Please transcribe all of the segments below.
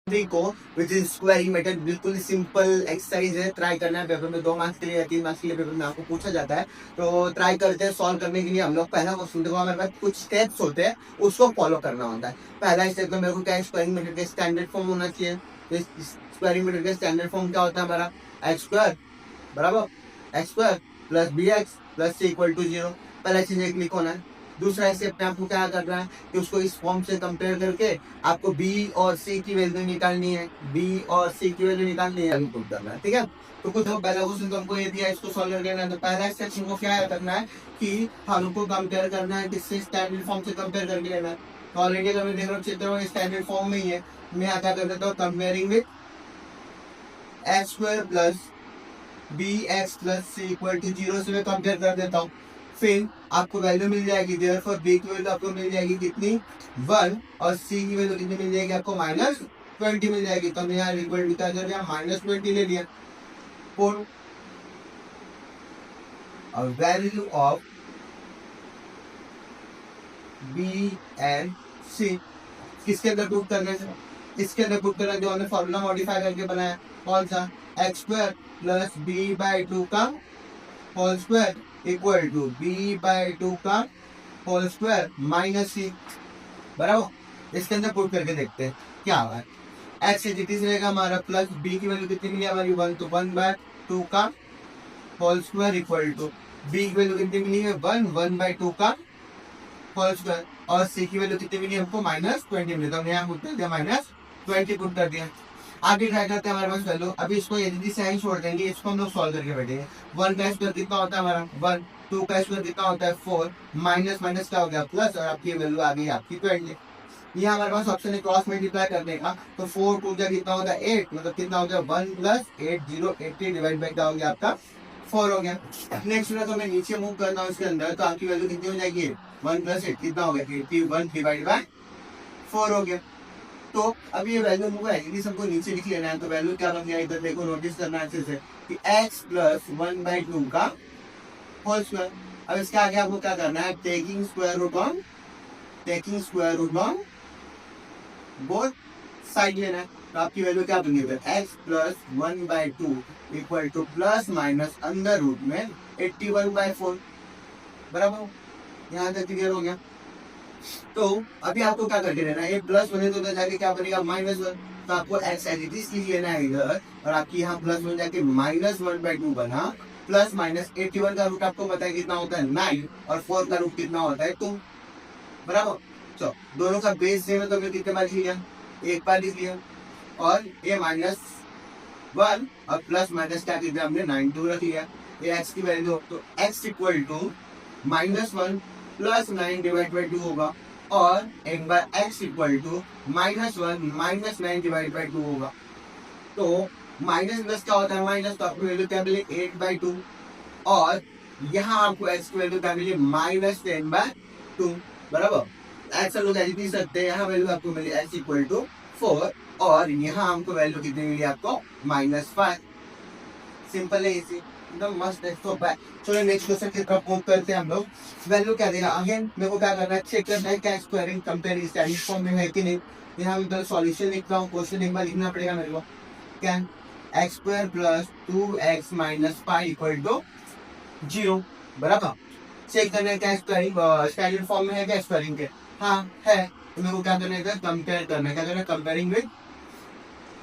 Three को which is squaring method, बिल्कुल simple exercise है, ट्राई करना है। पेपर में 2 मार्क्स के लिए या 3 मार्क्स के लिए पेपर में आपको पूछा जाता है, तो ट्राई करते हैं सॉल्व करने के लिए। हम लोग पहला क्वेश्चन देखो, हमारे पास कुछ स्टेप्स होते हैं, उसको फॉलो करना होता है। पहला स्टेप में मेरे को क्या स्क्वायरिंग मेथड का स्टैंडर्ड फॉर्म होना चाहिए। स्क्वायरिंग मेथड का स्टैंडर्ड फॉर्म क्या होता है हमारा, एक्स स्क्वायर बराबर x square plus b x plus c equal to 0। पहला चीज एक लिख होना है। दूसरा स्टेप में आपको क्या करना है कि उसको इस फॉर्म से कंपेयर करके आपको बी और सी की वैल्यू निकालनी है, बी और सी की वैल्यू निकालनी है, पुट करना है। ठीक है, तो कुछ पहला क्वेश्चन तो हमको ये दिया, इसको सॉल्व कर लेना है। तो पहला स्टेप हमको क्या करना है कि हमको कंपेयर करना है, किससे, स्टैंडर्ड फॉर्म से कंपेयर करके लेना है। तो ऑलरेडी अगर मैं देख रहा हूँ चित्र में स्टैंडर्ड फॉर्म में ही है, मैं क्या कर देता हूँ, comparing with x square plus b x plus c equal to 0 से मैं कंपेयर कर देता हूँ। फिर आपको वैल्यू मिल जाएगी, देयरफॉर बी की वैल्यू आपको मिल जाएगी कितनी, 1, और सी की वैल्यू कितनी मिल जाएगी आपको, -20 मिल जाएगी। तो हमने यहाँ इक्वल टू क्या कर दिया, -20 ले लिया। फोर और वैल्यू ऑफ बी एंड सी किसके अंदर पुट करने से, इसके अंदर पुट करना, जो हमने फॉर्मूला मॉडिफाई करके बनाया, कौन सा, x square plus b by 2 का whole square equal to B by 2 का होल स्क्वायर माइनस सी बराबर। इसके अंदर पुट करके देखते हैं क्या हुआ है। एक्स इट इज रहेगा हमारा, प्लस बी की वैल्यू कितनी मिली हमारी, 1, तो 1/2 का whole square equal to b की वैल्यू कितनी मिली है, 1/2 का होल स्क्वायर, और सी की वैल्यू कितनी मिली हमको, -20 मिली। तो हमने यहाँ पुट कर दिया, -20 पुट कर दिया। आगे ट्राई करते हैं, हमारे पास वैल्यू, अभी इसको यदि से छोड़ देंगे, इसको हम लोग सॉल्व करके बैठेंगे। 1 का स्क्वायर कितना होता है हमारा 1, 2 का स्क्वायर कितना होता है 4, माइनस माइनस क्या हो गया प्लस, और आपकी वैल्यू आ गई आपकी 20। यहाँ हमारे पास ऑप्शन है क्रॉस मल्टीप्लाई करने का, तो 4 2 कितना होता है 8, मतलब कितना हो गया 1 + 8 0 80 डिवाइड बाई क्या हो गया आपका 4 हो गया। नेक्स्ट में तो मैं नीचे मूव करना हूँ इसके अंदर, तो आपकी वैल्यू कितनी हो जाएगी, 1 + 8 कितना हो गया 81 डिवाइड बाई 4 हो गया। तो अब ये वैल्यू हमको एग्री सबको नीचे लिख लेना है। तो वैल्यू क्या बन गया, इधर देखो, नोटिस करना है अच्छे से कि x + 1/2 का होल स्क्वायर। अब इसके आगे आपको क्या करना है, taking square root on both side लेना है। तो आपकी वैल्यू क्या बन गई, x + 1/2 equal to plus minus under root में 81/4 बराबर। यहाँ तक क्लियर हो गया। तो अभी आपको क्या करके लेना है, ये प्लस बने तो उधर जाके क्या बनेगा, -1। तो आपको एक्स एज इट इज लेना है इधर, और आपकी यहाँ प्लस बन जाके -1/2 बना, प्लस माइनस 81 का रूट आपको पता है कितना होता है 9, और 4 का रूट कितना होता है 2 बराबर। तो दोनों का बेस सेम है, तो हमने कितने बार लिया, एक बार लिख लिया, और ये -1 और प्लस माइनस क्या किया हमने 9 2 रख लिया। ये एक्स की वैल्यू, तो x equal to -1 + 9 divide by 2 होगा, और एक बार x equal to -1 - 9 divide by 2 होगा। तो माइनस प्लस क्या होता है माइनस, तो आपको वैल्यू क्या मिली 8/2, और यहाँ आपको x की वैल्यू क्या मिली -10/2 बराबर। ऐसा लोग ऐसे नहीं सकते, यहाँ वैल्यू आपको मिली x इक्वल टू 4, और यहाँ हमको वैल्यू कितनी मिली आपको -5। सिंपल है, इसी एकदम मस्त है। तो चलो नेक्स्ट क्वेश्चन की तरफ मूव करते हैं हम लोग। वैल्यू क्या देगा, अगेन मेरे को क्या करना है, चेक करना है क्या स्क्वायरिंग कंपेयर स्टैंडर्ड फॉर्म में है कि नहीं। यहाँ मैं सॉल्यूशन लिख रहा हूँ, क्वेश्चन एक बार लिखना पड़ेगा मेरे को। Can x² + 2x - 5 equal to 0 बराबर। चेक करना है क्या स्क्वायरिंग स्टैंडर्ड फॉर्म में है क्या स्क्वायरिंग के, हाँ है। तो मेरे को क्या करना है, कंपेयर करना है, क्या करना है, comparing with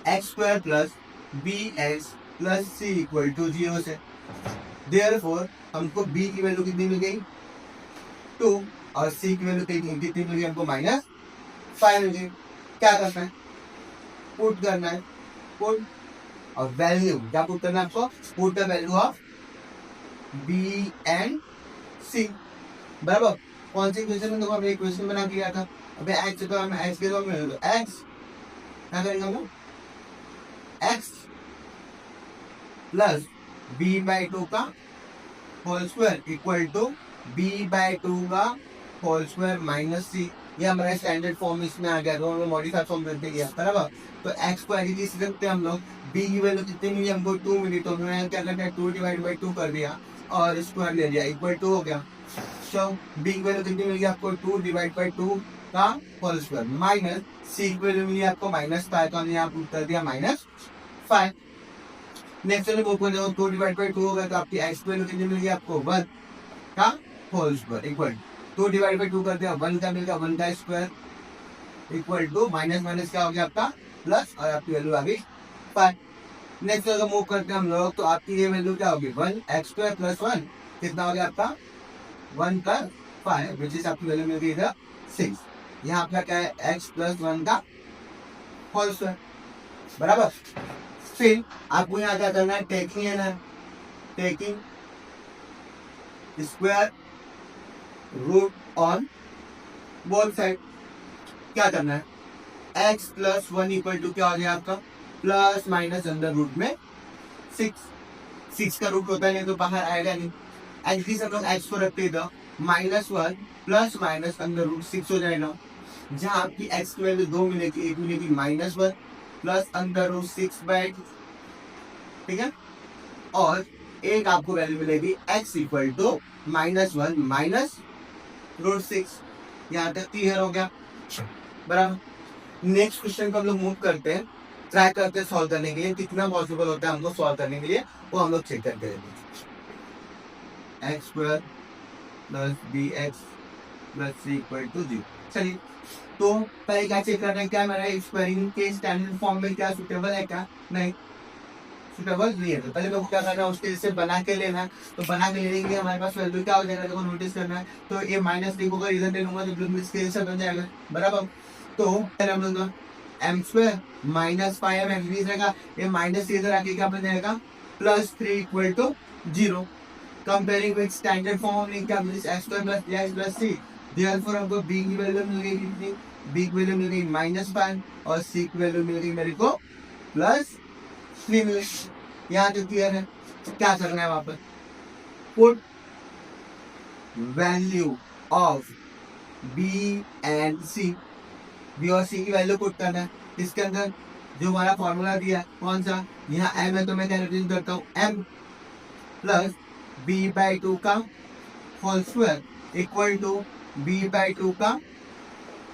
x² + bx + c equal to 0 से। देयरफॉर हमको b की वैल्यू कितनी मिल गई 2, और c की वैल्यू कितनी मिल गई हमको -5 मिल गई। क्या करना है, पुट करना है, पुट और वैल्यू क्या पुट करना है आपको, put the value of b and c बराबर। कौन सी इक्वेशन में, देखो हमने इक्वेशन बना दिया था, अबे x तो हम x के दो में x क्या करेंगे हम लोग, x प्लस b/2 का whole square equal to b/2 का होल स्क्वायर माइनस c। ये हमारा स्टैंडर्ड फॉर्म इसमें आ गया, तो मॉडिफाइड फॉर्म करते गया बराबर। तो x को एज इट इज रखते हैं हम लोग, b की वैल्यू कितनी मिली हमको 2 मिली, तो हमने क्या करना है 2 डिवाइड बाई 2 कर दिया, और स्क्वायर ले लिया, इक्वल टू हो गया। सो b की वैल्यू कितनी मिल गई आपको 2 डिवाइड बाई 2 का होल स्क्वायर माइनस सी की वैल्यू मिली आपको -5 तो हमने यहाँ पुट कर दिया -5। नेक्स्ट वाले को जब 2 डिवाइड बाय 2 होगा तो आपकी एक्स की वैल्यू कितनी मिलेगी आपको 1 का whole square equal 2 divide by 2 कर दिया 1 का मिलेगा 1 का square equal to minus minus क्या हो गया आपका प्लस और आपकी वैल्यू आ गई 5। नेक्स्ट अगर मूव करते हैं हम लोग तो आपकी ये वैल्यू क्या होगी 1 एक्स स्क्वायर प्लस 1 कितना हो गया आपका 1 का 5 विच इज आपकी वैल्यू मिल गई इधर 6। यहाँ आपका क्या है x प्लस 1 का होल स्क्वायर बराबर। फिर आपको यहाँ क्या करना है टेकिंग है ना taking square root on both side क्या करना है x प्लस 1 इक्वल टू क्या हो गया आपका प्लस माइनस अंडर रूट में 6 का रूट होता है नहीं तो बाहर आएगा नहीं। एटलीस्ट हम लोग x को रखते इधर -1 प्लस माइनस अंडर रूट 6 हो जाएगा। जहाँ आपकी x की वैल्यू 2 मिलेगी एक मिलेगी -1 प्लस अंडर रूट 6 बाय ठीक है और एक आपको वैल्यू मिलेगी x equal to -1 minus root 6। यहाँ तक क्लियर हो गया बराबर। नेक्स्ट क्वेश्चन को हम लोग मूव करते हैं ट्राई करते हैं सॉल्व करने के लिए कितना पॉसिबल होता है हमको सॉल्व करने के लिए वो हम लोग चेक करके x square plus b x plus c equal to 0। चलिए तो पहले क्या चेक करना है क्या मेरा स्क्वायरिंग के स्टैंडर्ड फॉर्म में क्या सुटेबल है क्या नहीं सुटेबल नहीं है। तो पहले मेरे को क्या करना है उसके जैसे बना के लेना है तो बना के लेने के लिए हमारे पास वैल्यू क्या हो जाएगा देखो नोटिस करना है तो ये माइनस लिखूंगा इधर ले लूंगा तो इसके जैसे बन जाएगा बराबर। तो पहले हम लूंगा M square minus 5m increase रहेगा ये माइनस इधर आके क्या बन जाएगा +3 equal to 0। Comparing with standard form में क्या मिली x square plus x plus c therefore हमको b की वैल्यू मिल गई कितनी b की वैल्यू मिल गई -5 और c की वैल्यू मिल गई मेरे को +3 मिल गई। यहाँ जो क्लियर है क्या करना है वापस put value of b and c B और सी की वैल्यू पुट करना है। इसके अंदर जो हमारा फॉर्मूला दिया है कौन सा यहाँ m है तो मैं क्या रिप्रेजेंट करता हूँ m प्लस बी बाई 2 का whole square equal to B by 2 का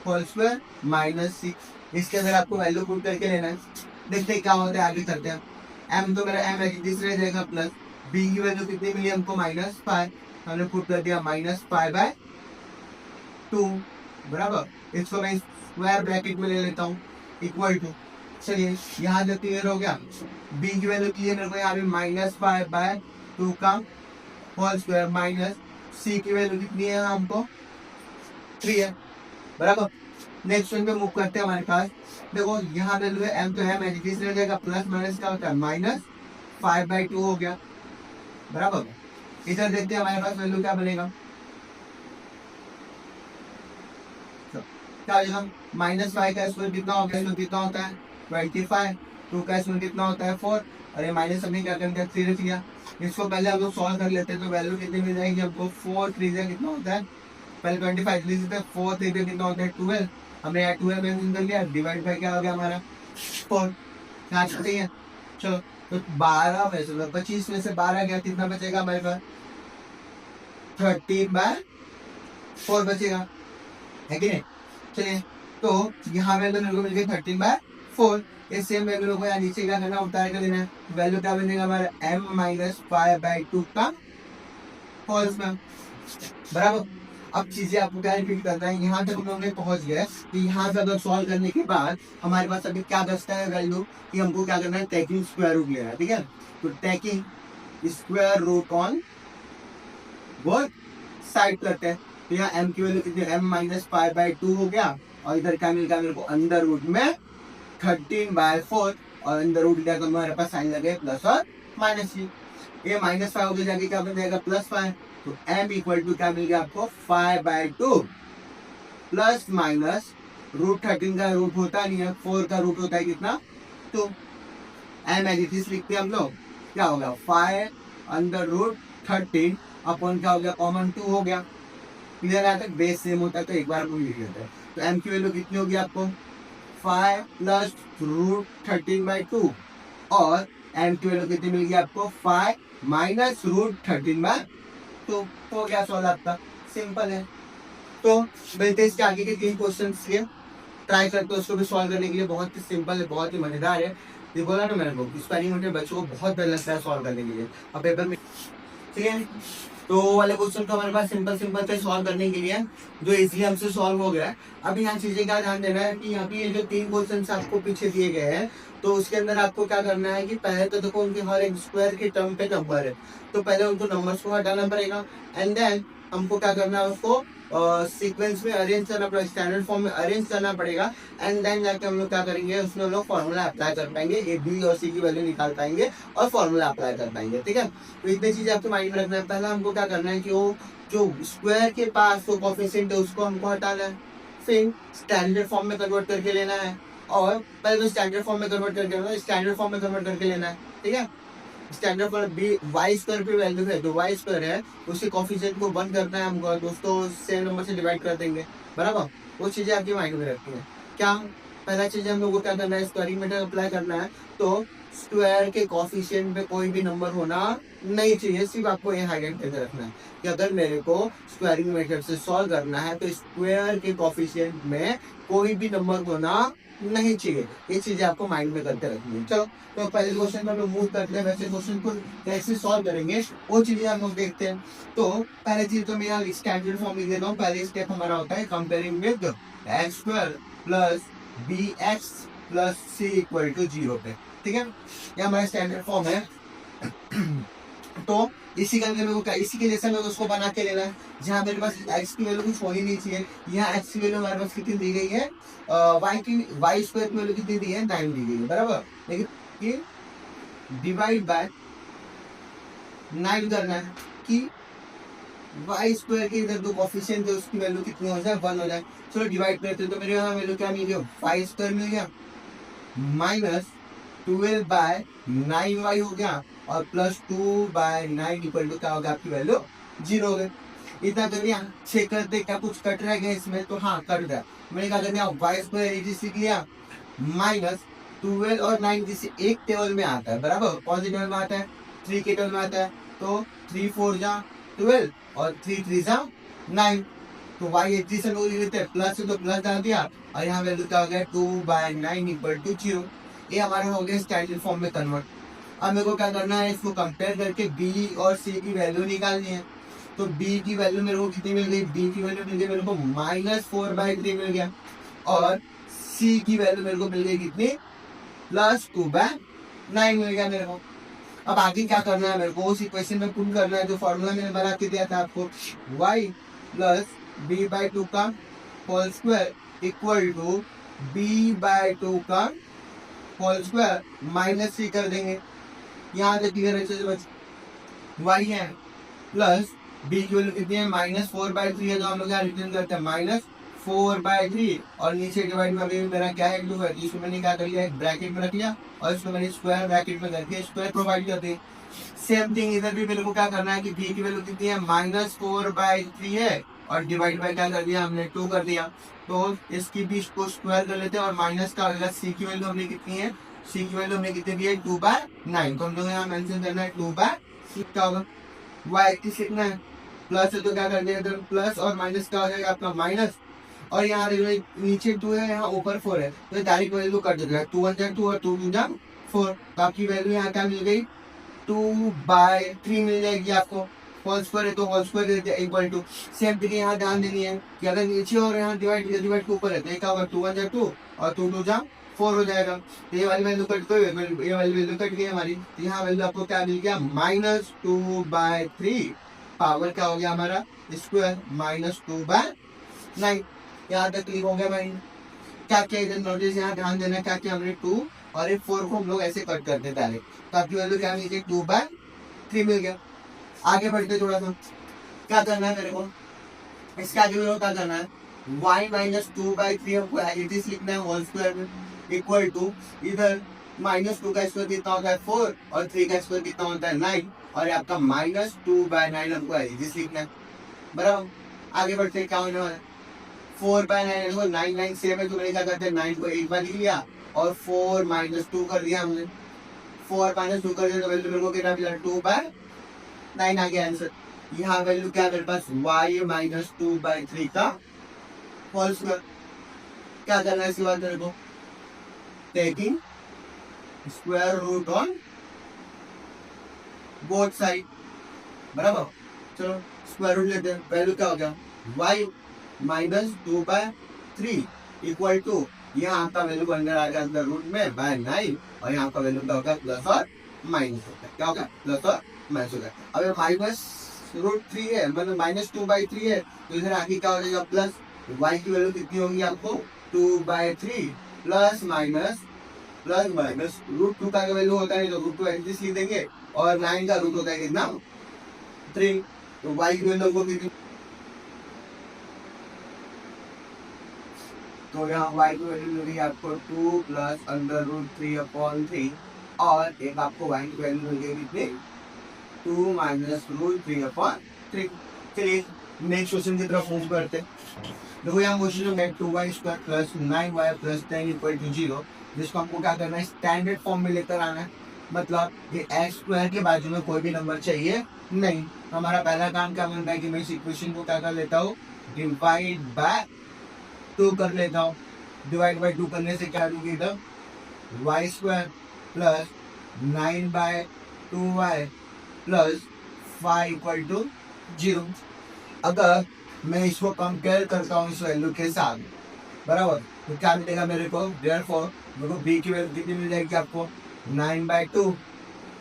होल स्क्वायर -6। इसके अंदर आपको वैल्यू पुट करके लेना है देखते क्या होता है आगे करते हैं। m तो मेरा m है तीसरे रहेगा प्लस b की वैल्यू कितनी मिली हमको -5 हमने पुट कर दिया -5/2 बराबर। इसको मैं स्क्वायर ब्रैकेट में ले लेता हूँ इक्वल टू चलिए यहाँ जो क्लियर हो गया b की वैल्यू क्लियर मेरे को यहाँ पे -5/2 का होल स्क्वायर माइनस c की वैल्यू कितनी है हमको 3 है बराबर। नेक्स्ट वन पे मूव करते हैं हमारे पास देखो यहाँ वैल्यू है m तो है मैजिक रह जाएगा प्लस माइनस क्या होता है -5/2 हो गया बराबर। इधर देखते हैं हमारे पास वैल्यू क्या बनेगा क्या -5 का स्क्वायर कितना होगा इसमें कितना होता है 25 2 का स्क्वायर कितना होता है 4 और ये माइनस हमने क्या करके 3 रख लिया। इसको पहले हम लोग सॉल्व कर लेते हैं तो वैल्यू कितनी मिल जाएगी हमको 4 3 से कितना होता है पहले 25 लीजिए 4 3 से कितना होता है 12 हमने यहाँ 12 मेंशन कर लिया डिवाइड बाय क्या हो गया हमारा 4 यहाँ सही है। चलो तो 12 में से 25 में से 12 गया कितना बचेगा हमारे पास 13/4 बचेगा है कि नहीं। चलिए तो यहाँ वैल्यू मेरे को मिल गई 13/4 इस सेम वैल्यू मेरे को यहाँ नीचे क्या करना उतार कर देना है वैल्यू क्या बनेगा हमारा m-5/2 का होल स्क्वायर बराबर। अब चीजें आपको क्या रिपीट करना है यहाँ तक हम लोग पहुंच गए तो यहाँ से अगर सॉल्व करने के बाद हमारे पास अभी क्या बचता है वैल्यू कि हमको क्या करना है टेकिंग स्क्वायर रूट लेना है ठीक है। तो taking square root on both side करते हैं तो यहाँ m की वैल्यू कितनी m-5/2 हो गया और इधर क्या मिल गया मेरे को अंडर रूट में 13/4 और अंडर रूट लिया तो हमारे पास साइन लगे प्लस और माइनस ये -5 हो गया जाके क्या बन जाएगा +5 तो m इक्वल टू क्या मिल गया आपको 5/2 प्लस माइनस √13 का रूट होता नहीं है 4 का रूट होता है कितना 2 m एडिटिव लिखते हैं हम लोग क्या होगा 5√13 अपॉन क्या हो गया कॉमन 2 हो गया क्लियर है तक बेस सेम होता है तो एक बार लिख लेते हैं। तो m की वैल्यू कितनी होगी आपको 5 प्लस √13/2 और m की वैल्यू कितनी मिलेगी आपको 5 माइनस √13/2 हो गया सॉल्व आपका सिंपल है। तो मिलते हैं इसके आगे के 3 क्वेश्चन के, ट्राई करते हो उसको भी सॉल्व करने के लिए। बहुत ही सिंपल है, बहुत ही मजेदार है। ये बोला ना मैंने को, एक्सपेरिमेंट में बच्चों को बहुत डर लगता है सॉल्व करने के लिए। अब पेपर में ठीक है, तो वाले क्वेश्चन को हमारे पास सिंपल सिंपल से सॉल्व करने के लिए जो इजीली हमसे सॉल्व हो गया है। अब यहाँ चीजें का ध्यान देना है कि यहाँ पे ये जो 3 क्वेश्चन आपको पीछे दिए गए हैं, तो उसके अंदर आपको क्या करना है कि पहले तो देखो उनके हर एक स्क्वायर के टर्म पे नंबर है, तो पहले उनको नंबर्स को हटाना पड़ेगा, एंड देन हमको क्या करना है, उसको सीक्वेंस में अरेंज करना पड़ेगा, स्टैंडर्ड फॉर्म में अरेंज करना पड़ेगा, एंड देन जाके हम लोग क्या करेंगे, उसमें हम लोग फॉर्मूला अप्लाई कर पाएंगे, ए बी और सी की वैल्यू निकाल पाएंगे और फॉर्मूला अप्लाई कर पाएंगे। ठीक है, तो इतनी चीजें आपके माइंड में रखना है। पहला हमको क्या करना है कि वो जो स्क्वायर के पास जो कोफिशिएंट है उसको हमको हटाना है, फिर स्टैंडर्ड फॉर्म में कन्वर्ट करके लेना है, और पहले तो स्टैंडर्ड फॉर्म में कन्वर्ट करके स्टैंडर्ड फॉर्म में कन्वर्ट करके लेना है। ठीक है, standard form b y square पे वैल्यू है, जो वाई स्क्वायर है उसके कोफिशिएंट को 1 करना है हमको, दोस्तों सेम नंबर से डिवाइड कर देंगे, बराबर। वो चीजें आपके माइंड में रखती है। क्या पहला चीज हम लोग को क्या करना है, स्क्वायरिंग मेथड अप्लाई करना है, तो स्क्वायर के कोफिशिएंट पे कोई भी नंबर होना नहीं चाहिए। सिर्फ आपको ये हाईलाइट करके रखना है कि अगर मेरे को स्क्वायरिंग मेथड से सॉल्व करना है तो स्क्वायर के कोफिशिएंट में कोई भी नंबर होना नहीं चाहिए। ये चीजें आपको माइंड में करके रखनी है। चलो, तो पहले क्वेश्चन पर मूव करते हैं, वैसे क्वेश्चन को कैसे सॉल्व करेंगे वो चीजें हम लोग देखते हैं। तो पहले चीज तो मैं यहाँ स्टैंडर्ड फॉर्म लिख देता हूँ। पहले स्टेप हमारा होता है comparing with x square plus b x plus c equal to 0 पे। ठीक है, ये हमारा स्टैंडर्ड फॉर्म है। तो इसी का मेरे को इसी के जैसा मेरे को उसको बना के लेना है, जहाँ मेरे पास x की वैल्यू कुछ हो ही नहीं चाहिए। यहाँ x की वैल्यू हमारे पास कितनी दी गई है, y स्क्वायर की वैल्यू कितनी दी है, 9 दी गई है, बराबर। लेकिन ये डिवाइड बाय 9 करना है कि y स्क्वायर के इधर दो कोफिशिएंट है उसकी वैल्यू कितनी हो जाए, 1 हो जाए। चलो डिवाइड करते हैं, तो मेरे यहाँ वैल्यू क्या मिल गया, y स्क्वायर मिल गया माइनस 12 बाय 9y हो गया, और प्लस 2 बाय 9 इक्वल टू क्या होगा, आपकी वैल्यू 0 हो गई। इतना कर लिया, चेक करते क्या कुछ कट रह गया इसमें, तो हाँ कट रहा है। मैंने क्या कर दिया, वाई स्क्वायर इजी सीख लिया माइनस 12 और 9 जिसे एक टेबल में आता है, बराबर। कौन सी टेबल में आता है, 3 के टेबल में आता है। तो 3 4 जा 12 और 3 3 जा 9, तो वाई एक से लोग लेते हैं, प्लस है तो प्लस डाल दिया, और यहाँ वैल्यू क्या हो गया, 2 बाय 9 इक्वल टू 0। ये हमारा हो गया स्टैंडर्ड फॉर्म में कन्वर्ट। अब मेरे को क्या करना है, इसको कंपेयर करके बी और सी की वैल्यू निकालनी है। तो बी की वैल्यू मेरे को कितनी मिल गई, बी की वैल्यू मिल गई मेरे को -4/3 मिल गया, और सी की वैल्यू मेरे को मिल गई कितनी, +2/9 मिल गया मेरे को। अब आगे क्या करना है, मेरे को उस इक्वेशन में पुट करना है जो फॉर्मूला मैंने बना के दिया था आपको, y प्लस b/2 का whole square equal to b/2 का होल स्क्वायर माइनस सी कर देंगे। यहाँ से क्लियर अच्छे से बच y है प्लस b की वैल्यू कितनी है, -4/3 है, तो हम लोग यहाँ रिटर्न करते हैं -4/3, और नीचे डिवाइड में मेरा क्या है, 2 है, इसको मैंने क्या कर लिया, एक ब्रैकेट में रख लिया, और इसको मैंने स्क्वायर ब्रैकेट में करके स्क्वायर प्रोवाइड कर दी। सेम थिंग इधर भी मेरे को क्या करना है कि b की वैल्यू कितनी है, -4/3 है, और डिवाइड बाय क्या कर दिया हमने, 2 कर दिया। तो इसकी भी इसको स्क्वायर कर लेते हैं, और माइनस का अगला c की वैल्यू हमने कितनी है, c की वैल्यू हमने कितनी दी है, 2/9, तो हम लोग यहाँ मेंशन करना है 2/6 क्या होगा, y एक्सिस लिखना है, प्लस है तो क्या कर देगा, प्लस और माइनस का हो जाएगा आपका माइनस, और यहाँ नीचे 2 है, यहाँ ऊपर 4 है, तो डायरेक्ट वैल्यू कर देगा, 2 1 2 और 2 2 4, तो आपकी वैल्यू यहाँ क्या मिल गई, 2/3 मिल जाएगी आपको। होल स्क्वायर है तो whole square equal to, same चीज यहाँ ध्यान देनी है कि अगर नीचे और यहाँ डिवाइड के ऊपर है तो क्या होगा, 2 1 2 और 2 2 4 हो जाएगा। तो ये वाली वैल्यू कट गई, ये वाली वैल्यू कट गई हमारी, तो यहाँ वैल्यू आपको क्या मिल गया, -2/3, पावर क्या हो गया हमारा स्क्वायर, -2/9। यहाँ तक क्लिक हो गया भाई। क्या क्या इधर नोटिस यहाँ ध्यान देना, क्या क्या हमने 2 और एक 4 को हम लोग ऐसे कट करते हैं डायरेक्ट, तो आपकी वैल्यू क्या मिल गई, 2/3 मिल गया। आगे बढ़ते थोड़ा सा, क्या करना है मेरे को, इसके आगे मेरे को क्या करना है, y -2/3 हमको एज इट लिखना है होल स्क्वायर में, इक्वल टू इधर -2 का स्क्वायर कितना होता है 4, और 3 का स्क्वायर कितना होता है 9, और आपका -2/9 हमको एज इट लिखना है, बराबर। आगे बढ़ते क्या होने वाला है, 4/9 9 9 सेम है, तो मैंने क्या करते हैं 9 को एक बार लिख लिया, और 4 -2 कर दिया हमने, 4 -2 कर दिया, तो वैल्यू मेरे को कितना मिला, 2/9 आ गया आंसर। यहाँ वैल्यू क्या मेरे पास, y -2/3 का होल स्क्वायर। क्या करना है इसके बाद तेरे को, taking square root on both side, बराबर। चलो स्क्वायर रूट लेते हैं, वैल्यू क्या हो गया, y माइनस 2/3 इक्वल टू, यहाँ आपका वैल्यू अंदर आ गया अंदर रूट में बाय 9, और यहाँ का वैल्यू क्या होगा, प्लस और माइनस होगा, क्या होगा, प्लस और माइनस होगा। अब ये माइनस रूट 3 है, मतलब -2/3 है, तो इधर आगे क्या हो जाएगा, प्लस। y की वैल्यू कितनी होगी आपको, 2/3 प्लस माइनस रूट 2 का वैल्यू होता है, तो रूट 2 एटलीस्ट लिख देंगे, और 9 का रूट होता है कितना, 3, तो y की वैल्यू को कितनी, तो यहाँ y की वैल्यू मिलेगी आपको 2 प्लस अंडर रूट 3/3, और एक आपको y की वैल्यू मिलेगी कितनी, 2 माइनस रूट 3/3। चलिए नेक्स्ट क्वेश्चन की तरफ मूव करते हैं। देखो यहाँ क्वेश्चन में 2y square plus 9y plus 10 equal to 0, जिसको हमको क्या करना है, स्टैंडर्ड फॉर्म में लेकर आना है। मतलब ये x स्क्वायर के बाजू में कोई भी नंबर चाहिए नहीं। हमारा पहला काम क्या बनता है कि मैं इस इक्वेशन को क्या कर लेता हूँ, डिवाइड बाय 2 कर लेता हूँ। डिवाइड बाय 2 करने से क्या मिलेगा, y square plus 9/2y plus 5 equal to 0। अगर मैं इसको कंपेयर करता हूँ इस वैल्यू के साथ, बराबर, तो क्या मिलेगा मेरे को, देयरफॉर मेरे को b की वैल्यू कितनी मिल जाएगी आपको, 9/2,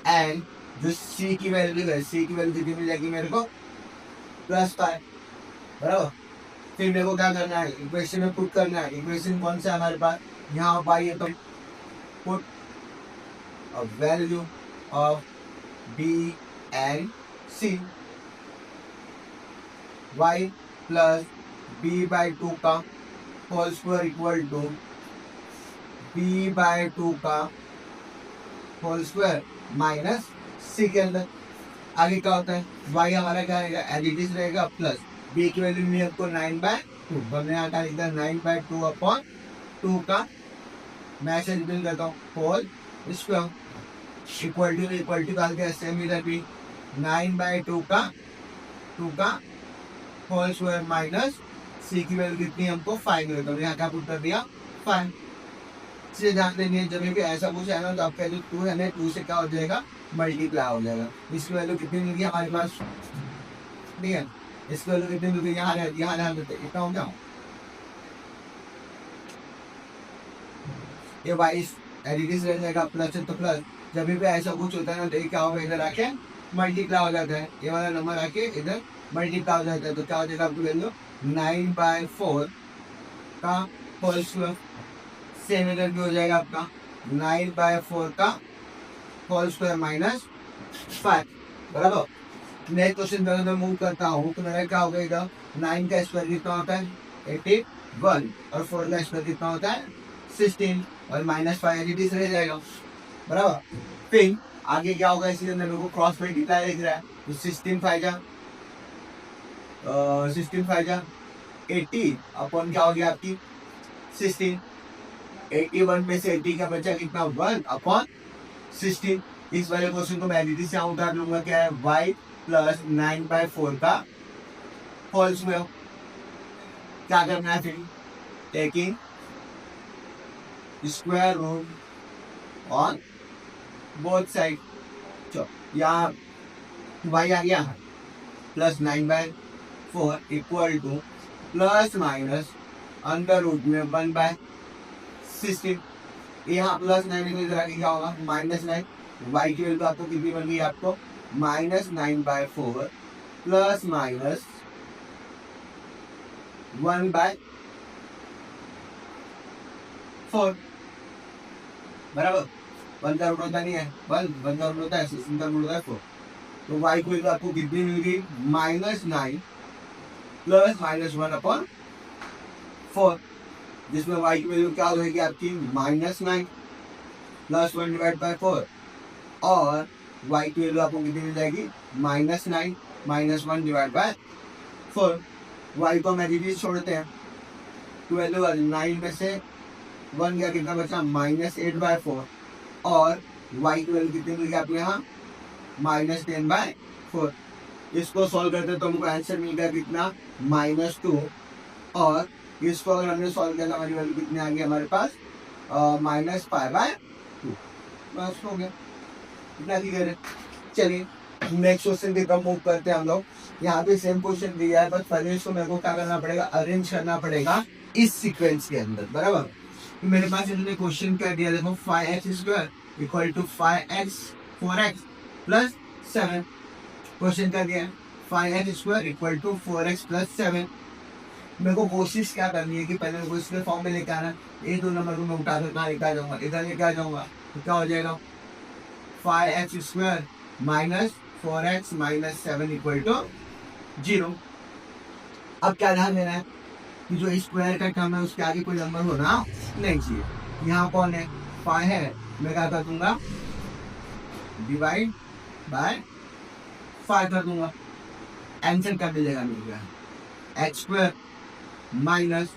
एंड जो c की वैल्यू है, c की वैल्यू कितनी मिल जाएगी मेरे को, +5, बराबर। फिर मेरे को क्या करना है, इक्वेशन में पुट करना है। इक्वेशन कौन सा है हमारे पास, यहाँ पाई है, तो put a value of b and c, y plus b/2 का whole square equal to b/2 का होल स्क्वायर माइनस c के अंदर आगे क्या होता है, y हमारा क्या रहेगा, एज इट इज रहेगा, प्लस b की वैल्यू मिली आपको 9/2, हमने यहाँ क्या लिखा, 9/2/2 का मैं से रिप्लेस करता हूँ होल स्क्वायर इक्वल टू डाल के सेम इधर भी 9/2 का 2 का होल स्क्वायर माइनस c की वैल्यू कितनी हमको 5 मिलेगा, तो यहाँ क्या पुट कर दिया 5। से ध्यान देंगे जब भी ऐसा कुछ है ना, तो आपका जो 2 है ना, 2 से क्या हो जाएगा, मल्टीप्लाई हो जाएगा। इसकी वैल्यू कितनी मिलेगी हमारे पास, ठीक है, इसकी वैल्यू कितनी मिलेगी, यहाँ ध्यान देते हैं, कितना हो गया, ये वाइस एडिटिव रह जाएगा, प्लस है तो प्लस। जब भी ऐसा कुछ होता है ना, तो क्या होगा, इधर आके मल्टीप्लाई हो जाता है, ये वाला नंबर आके इधर मल्टीप्लाई हो जाता है, तो क्या हो जाएगा आपकी वैल्यू 9/4 का होल स्क्वायर, सेम इधर भी हो जाएगा आपका 9/4 का होल स्क्वायर माइनस 5, बराबर। नेक्स्ट क्वेश्चन पर मैं मूव करता हूँ, तो मेरा क्या हो गया, इधर 9 का स्क्वायर कितना होता है 81, और 4 का स्क्वायर कितना होता है 16, और -5 एडिटिव रह जाएगा, बराबर। फिर आगे क्या होगा, इसलिए मेरे को क्रॉस मल्टीप्लाई लिख रहा है, तो 16 जा 80 अपन क्या हो गया आपकी 16, 81 में से 80 का बचा कितना 1/16। इस वाले क्वेश्चन को मैं एडिटिव से उतार लूंगा, क्या है y प्लस 9/4 का होल स्क्वायर। क्या करना है फिर, taking square root on both side, चलो यहाँ y आ गया plus 9/4 equal to plus minus under root में 1/16, यहाँ प्लस 9 इधर आगे क्या होगा -9, y की वैल्यू आपको कितनी बन गई, आपको -9/4 प्लस माइनस 1/4, बराबर। 1 का रूट होता नहीं है 1 का रूट होता है 16 का रूट होता है 4, तो y को आपको कितनी मिल गई -9 प्लस -1/4, जिसमें y की वैल्यू क्या होगी आपकी -9 प्लस 1/4, और y की वैल्यू आपको कितनी मिल जाएगी -9 -1/4। y को हम एडिटिव छोड़ते हैं, तो वैल्यू 9 में से 1 गया, कितना बचा -8/4, और y की वैल्यू कितनी मिल गई आपको यहाँ -10/4। इसको सॉल्व करते तो हमको आंसर मिल गया कितना -2, और इसको अगर हमने सॉल्व किया हमारी वैल्यू कितनी आ गई हमारे पास -5/2। बस हो गया, इतना क्लियर है। चलिए नेक्स्ट क्वेश्चन की तरफ मूव करते हैं हम लोग। यहाँ पे सेम क्वेश्चन दिया है, बस पहले इसको मेरे को क्या करना पड़ेगा, अरेंज करना पड़ेगा इस सीक्वेंस के अंदर, बराबर। तो मेरे पास इन्होंने क्वेश्चन क्या दिया, देखो 5x² equal to 5x 4x plus 7। Question क्या दिया है, 5x² equal to 4x plus 7। मेरे को कोशिश क्या करनी है कि पहले मेरे को इसके फॉर्म में लेके आना। ये दो नंबर को मैं उठा सकता लेके आ जाऊंगा, इधर लेके आ जाऊंगा, तो क्या हो जाएगा 5x² minus 4x minus 7 equal to 0। अब क्या ध्यान देना है कि जो स्क्वायर का टर्म है उसके आगे कोई नंबर होना नहीं चाहिए। यहाँ कौन है, 5 है, मैं क्या कर दूंगा, डिवाइड बाय 5 कर दूंगा, आंसर क्या मिलेगा, मिलेगा x² minus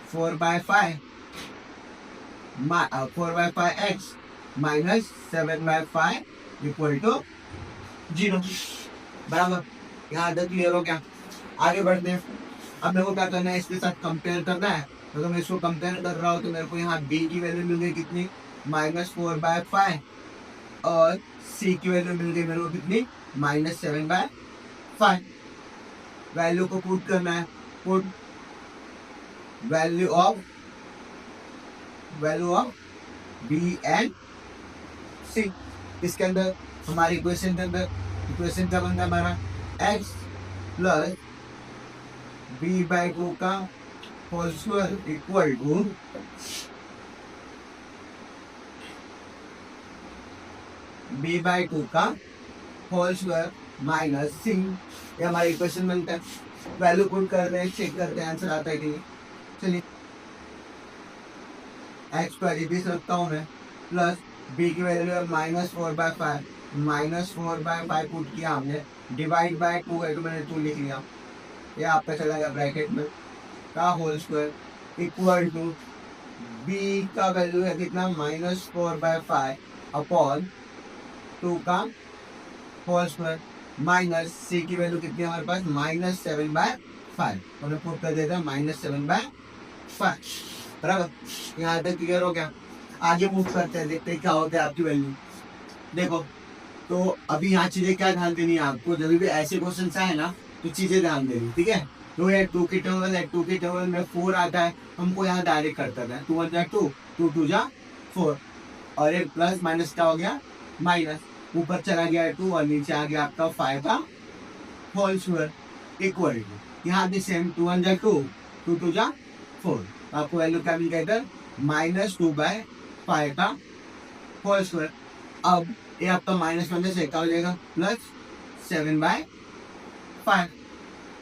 4/5 4/5x minus 7/5 equal to 0, बराबर। यहाँ तक क्लियर हो क्या, आगे बढ़ते हैं। अब मेरे को क्या करना है, इसके साथ कंपेयर करना है। तो मैं इसको कंपेयर कर रहा हूँ तो मेरे को यहाँ b की वैल्यू मिल गई कितनी, -4/5 और c की वैल्यू मिल गई मेरे को कितनी, -7/5। वैल्यू को पुट करना है, put value of b and c इसके अंदर, हमारी इक्वेशन के अंदर। इक्वेशन क्या बनता है हमारा, x प्लस b/2 का whole square equal to b/2 का होल स्क्वायर माइनस c। ये हमारी इक्वेशन बनता है। वैल्यू पुट कर रहे हैं, चेक करते हैं आंसर आता है कि नहीं। चलिए x को एज रखता हूँ मैं, प्लस b की वैल्यू है -4/5, -4/5 पुट किया हमने, डिवाइड बाय 2 है तो मैंने 2 लिख लिया, ये आपका चला गया ब्रैकेट में, का whole square equal to b का वैल्यू है कितना, -4/5 अपॉन 2 का होल स्क्वायर माइनस c की वैल्यू कितनी है हमारे पास, -7/5, हमने पुट कर देता है -7/5, बराबर। यहाँ तक क्लियर हो गया। आगे मूव करते हैं, देखते हैं क्या होता है आपकी वैल्यू। देखो तो अभी यहाँ चीजें क्या ध्यान देनी है आपको, जब भी ऐसे क्वेश्चन आए ना तो चीजें ध्यान देनी, ठीक है। तो ये 2 की टेबल है, 2 की टेबल में 4 आता है, हमको यहाँ डायरेक्ट करता था, 2 1 2, 2 2 4, और एक प्लस माइनस क्या हो गया, माइनस, ऊपर चला गया 2 और नीचे आ गया आपका 5 का होल स्क्वायर इक्वल टू, यहाँ भी सेम 2 1 2, 2 2 4, आपको वैल्यू क्या मिल गया इधर, -2/5 का होल स्क्वायर। अब ये आपका माइनस माइनस क्या हो जाएगा, +7/5।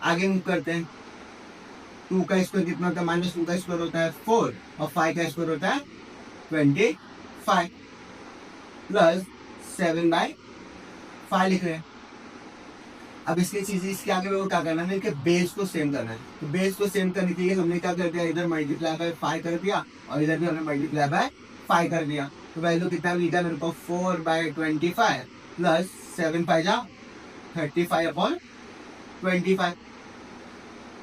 आगे मूव करते हैं, 2 का स्क्वायर कितना होता है, -2 का स्क्वायर होता है 4 और 5 का स्क्वायर होता है 25, प्लस 7/5 लिख रहे हैं। अब इसकी चीज इसके आगे वो क्या करना है, इनके बेस को सेम करना है। तो बेस को सेम करने के लिए हमने क्या कर दिया, इधर मल्टीप्लाई बाय 5 कर दिया और इधर भी हमने मल्टीप्लाई बाय 5 कर दिया। तो वैल्यू कितना मिलता मेरे को, 4/25 प्लस 7 5 जा 35 अपॉन 25।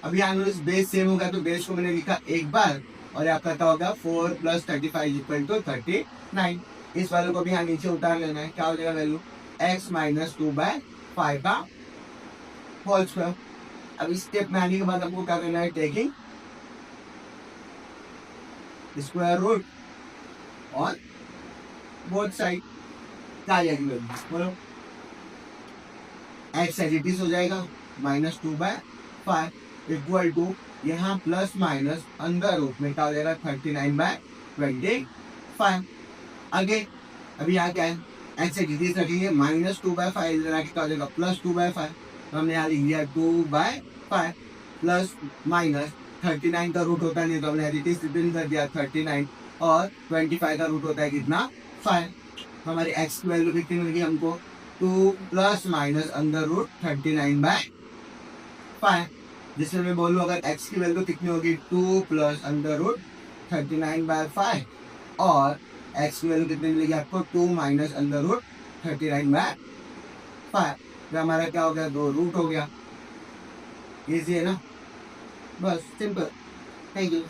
अब यहाँ बेस सेम हो गया तो बेस को मैंने लिखा एक बार और आपका क्या होगा 4 + 35 इक्वल टू 39। इस वैल्यू को भी यहाँ नीचे उतार लेना है, क्या हो जाएगा वैल्यू, x - 2/5 का होल स्क्वायर। अब इस स्टेप में आने के बाद आपको क्या करना है, taking square root on both side, क्या आ जाएगी वैल्यू, बोलो, x एज इट इज हो जाएगा -2/5 इक्वल टू, यहाँ प्लस माइनस अंदर रूट में क्या हो जाएगा 39/25। आगे अभी यहाँ क्या है, x एज इट इज रखेंगे, -2/5 इधर आके क्या हो जाएगा +2/5, तो हमने यहाँ लिख दिया 2/5 प्लस माइनस 39 का रूट होता है नहीं तो हमने एडिटिव रिप्रेजेंट कर दिया 39 और 25 का रूट होता है कितना 5। हमारी x की वैल्यू कितनी मिल गई हमको, 2 + माइनस अंदर रूट 39/5, जिसमें मैं बोलूँ अगर x की वैल्यू कितनी होगी 2 + अंदर रूट 39/5 और x की वैल्यू कितनी मिलेगी आपको 2 - अंदर रूट 39/5, तो हमारा क्या हो गया, 2 रूट हो गया। इजी है ना, बस सिंपल। Thank you.